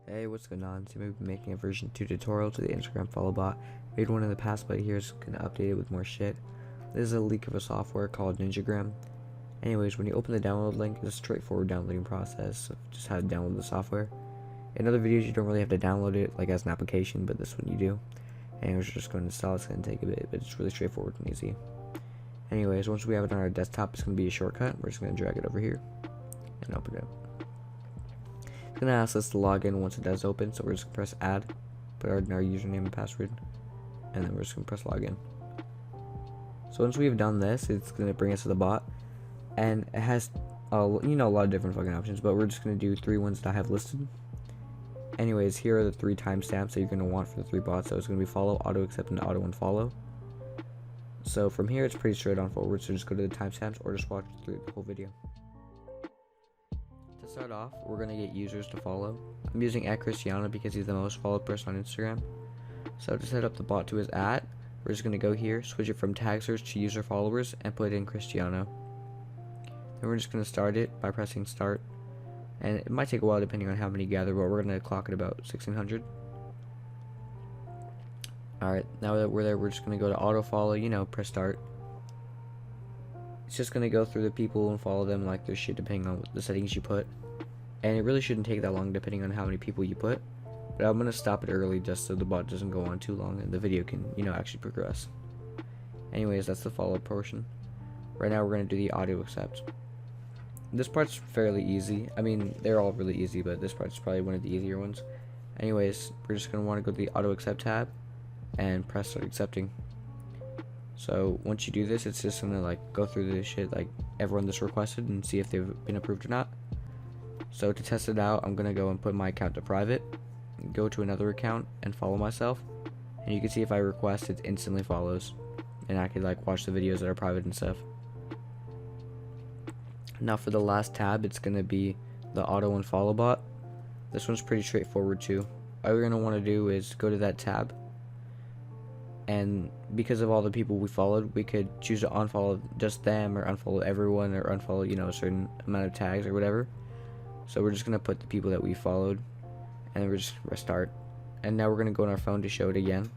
Hey, what's going on? So we've been making a version 2 tutorial to the Instagram follow bot. Made one in the past, but here's gonna update it with more shit. This is a leak of a software called Ninjagram. Anyways, when you open the download link, it's a straightforward downloading process of just how to download the software. In other videos, you don't really have to download it like as an application, but this one you do. Anyways, we're just going to install. It's going to take a bit, but it's really straightforward and easy. Anyways, once we have it on our desktop, it's going to be a shortcut. We're just going to drag it over here and open it. It's going to ask us to log in once it does open, so we're just going to press add, put our username and password, and then we're just going to press login. So once we've done this, it's going to bring us to the bot, and it has a lot of different fucking options, but we're just going to do 3 ones that I have listed. Anyways, here are the 3 timestamps that you're going to want for the 3 bots. So it's going to be follow, auto accept, and auto unfollow. So from here, it's pretty straight on forward. So just go to the timestamps or just watch through the whole video. To start off, we're going to get users to follow. I'm using @Cristiano because he's the most followed person on Instagram. So to set up the bot to his @, we're just going to go here, switch it from tag search to user followers, and put in Cristiano. Then we're just going to start it by pressing start. And it might take a while depending on how many gather, but we're going to clock at about 1600. Alright, now that we're there, we're just going to go to auto follow, press start. It's just going to go through the people and follow them like their shit depending on the settings you put. And it really shouldn't take that long depending on how many people you put. But I'm going to stop it early just so the bot doesn't go on too long and the video can, actually progress. Anyways, that's the follow portion. Right now we're going to do the auto accept. This part's fairly easy. I mean, they're all really easy, but this part's probably one of the easier ones. Anyways, we're just going to want to go to the auto accept tab and press start accepting. So once you do this, it's just going to go through this shit like everyone that's requested and see if they've been approved or not. So to test it out, I'm going to go and put my account to private, go to another account and follow myself, and you can see if I request, it instantly follows, and I could watch the videos that are private and stuff. Now for the last tab, it's going to be the Auto-Unfollow bot. This one's pretty straightforward too. All you're going to want to do is go to that tab, and because of all the people we followed, we could choose to unfollow just them or unfollow everyone or unfollow a certain amount of tags or whatever. So we're just going to put the people that we followed, and then we're just restart. And now we're going to go on our phone to show it again.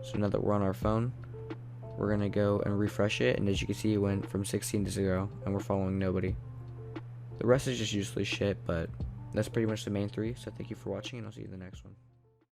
So now that we're on our phone, we're going to go and refresh it, and as you can see, it went from 16 to 0, and we're following nobody. The rest is just useless shit, but that's pretty much the main 3, so thank you for watching, and I'll see you in the next one.